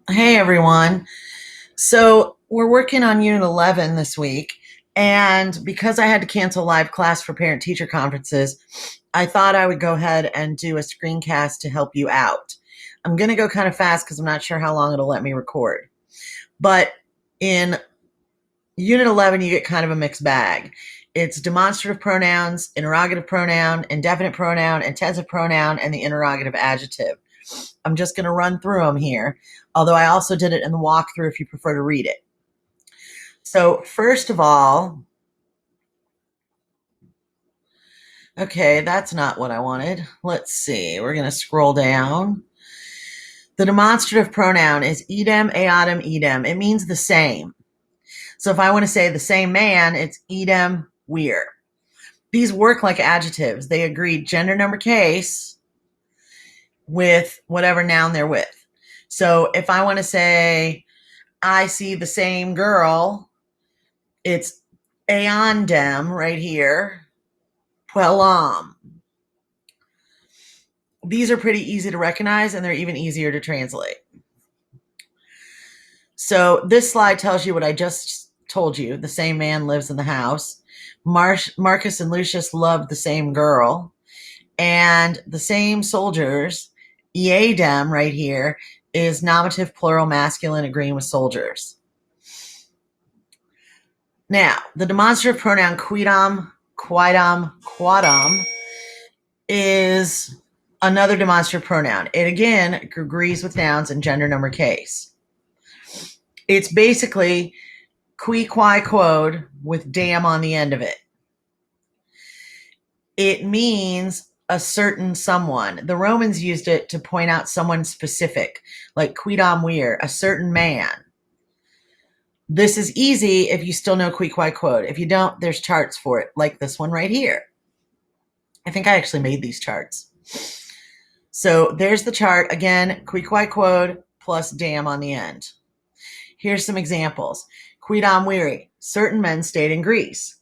Hey everyone. So we're working on Unit 11 this week, and because I had to cancel live class for parent teacher conferences, I thought I would go ahead and do a screencast to help you out. I'm going to go kind of fast because I'm not sure how long it'll let me record. But in Unit 11, you get kind of a mixed bag. It's demonstrative pronouns, interrogative pronoun, indefinite pronoun, intensive pronoun, and the interrogative adjective. I'm just going to run through them here, although I also did it in the walkthrough if you prefer to read it. So, first of all, okay, that's not what I wanted. Let's see. We're going to scroll down. The demonstrative pronoun is idem, eadem, idem. It means the same. So, if I want to say the same man, it's idem, we're. These work like adjectives. They agree gender, number, case with whatever noun they're with. So, if I want to say, I see the same girl, it's eandem right here, puellam. These are pretty easy to recognize, and they're even easier to translate. So this slide tells you what I just told you. The same man lives in the house. Marcus and Lucius loved the same girl. And the same soldiers, eadem right here, is nominative plural masculine agreeing with soldiers. Now, the demonstrative pronoun quidam, quadam is another demonstrative pronoun. It again agrees with nouns in gender, number, case. It's basically qui, qui, quod with dam on the end of it. It means a certain someone. The Romans used it to point out someone specific, like quidam vir, a certain man. This is easy if you still know qui, qui, quod. If you don't, there's charts for it, like this one right here. I think I actually made these charts. So there's the chart. Again, qui, qui, quod plus dam on the end. Here's some examples. Quidam viri, certain men stayed in Greece.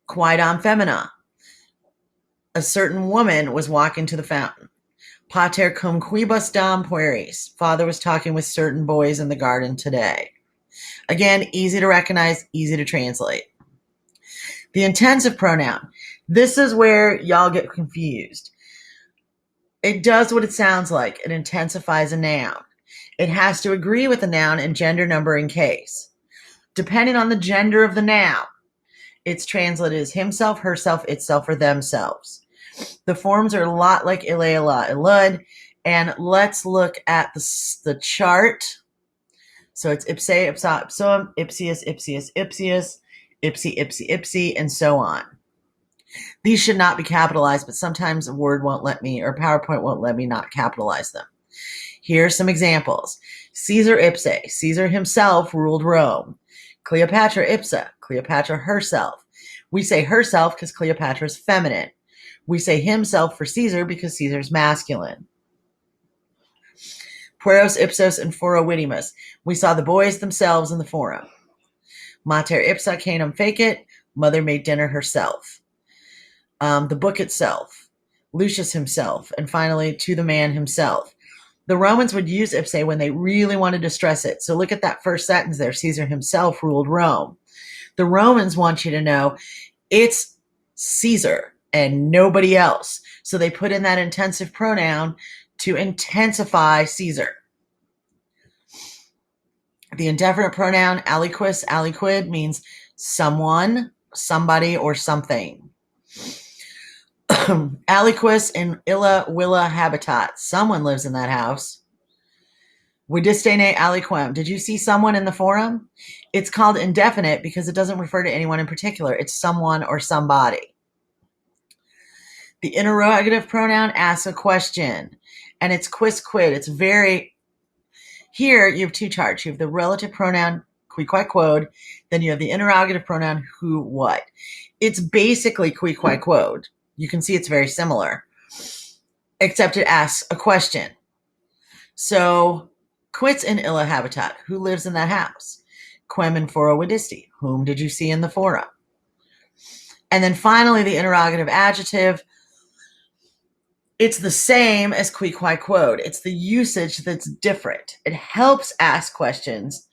Quidam femina, a certain woman was walking to the fountain. Pater cum quibus dam pueris, father was talking with certain boys in the garden today. Again, easy to recognize, easy to translate. The intensive pronoun, this is where y'all get confused. It does what it sounds like. It intensifies a noun. It has to agree with the noun in gender, number, and case. Depending on the gender of the noun, it's translated as himself, herself, itself, or themselves. The forms are a lot like ille, illa, illud. And let's look at the chart. So it's ipse, ipsa, ipsum, ipsius, ipsius, ipsius, ipsi, ipsi, ipsi, and so on. These should not be capitalized, but sometimes Word won't let me, or PowerPoint won't let me not capitalize them. Here are some examples. Caesar ipse, Caesar himself ruled Rome. Cleopatra ipsa, Cleopatra herself. We say herself because Cleopatra is feminine. We say himself for Caesar because Caesar's masculine. Pueros ipsos and foro vidimus. We saw the boys themselves in the forum. Mater ipsa canum fecit, mother made dinner herself. The book itself, Lucius himself, and finally, to the man himself. The Romans would use ipse when they really wanted to stress it. So look at that first sentence there. Caesar himself ruled Rome. The Romans want you to know it's Caesar and nobody else. So they put in that intensive pronoun to intensify Caesar. The indefinite pronoun aliquis, aliquid means someone, somebody, or something. Aliquis in illa villa habitat. Someone lives in that house. Vidistene aliquem. Did you see someone in the forum? It's called indefinite because it doesn't refer to anyone in particular. It's someone or somebody. The interrogative pronoun asks a question, and it's quis quid. It's very... Here you have two charts. You have the relative pronoun qui, qui, quod. Then you have the interrogative pronoun who, what. It's basically qui, qui, quod. You can see it's very similar, except it asks a question. So, quits in illa habitat. Who lives in that house? Quem in foro vidisti. Whom did you see in the forum? And then finally, the interrogative adjective. It's the same as qui qui quod. It's the usage that's different. It helps ask questions,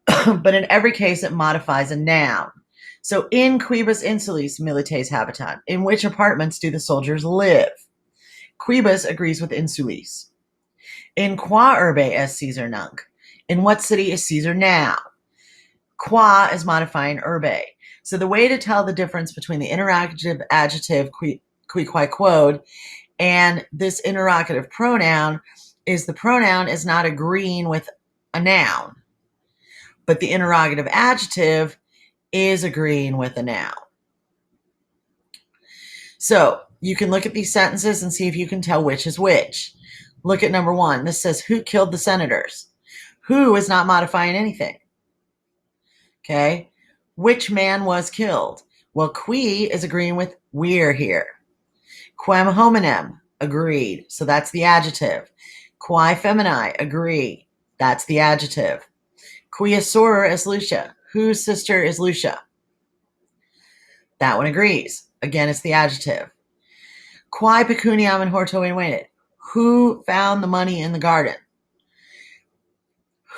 but in every case, it modifies a noun. So in quibus insulis milites habitant, in which apartments do the soldiers live? Quibus agrees with insulis. In qua urbe est Caesar nunc? In what city is Caesar now? Qua is modifying urbe. So the way to tell the difference between the interrogative adjective qui qui quod and this interrogative pronoun is the pronoun is not agreeing with a noun, but the interrogative adjective is agreeing with a noun. So you can look at these sentences and see if you can tell which is which. Look at number 1. This says, who killed the senators? Who is not modifying anything. Okay. Which man was killed? Well, qui is agreeing with we're here. Quem hominem, agreed. So that's the adjective. Quae feminae, agree. That's the adjective. Quia soror is Lucia. Whose sister is Lucia? That one agrees. Again, it's the adjective. Quae pecuniam in horto invenit. Who found the money in the garden?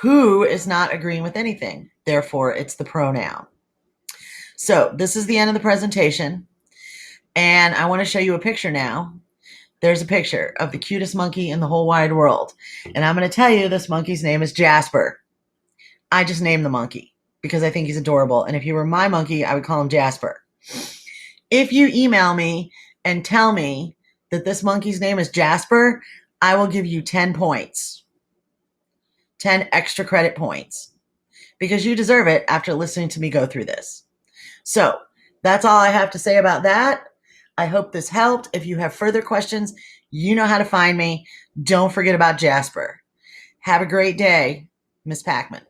Who is not agreeing with anything. Therefore, it's the pronoun. So this is the end of the presentation. And I want to show you a picture now. There's a picture of the cutest monkey in the whole wide world. And I'm going to tell you this monkey's name is Jasper. I just named the monkey because I think he's adorable. And if he were my monkey, I would call him Jasper. If you email me and tell me that this monkey's name is Jasper, I will give you 10 points. 10 extra credit points. Because you deserve it after listening to me go through this. So that's all I have to say about that. I hope this helped. If you have further questions, you know how to find me. Don't forget about Jasper. Have a great day, Miss Packman.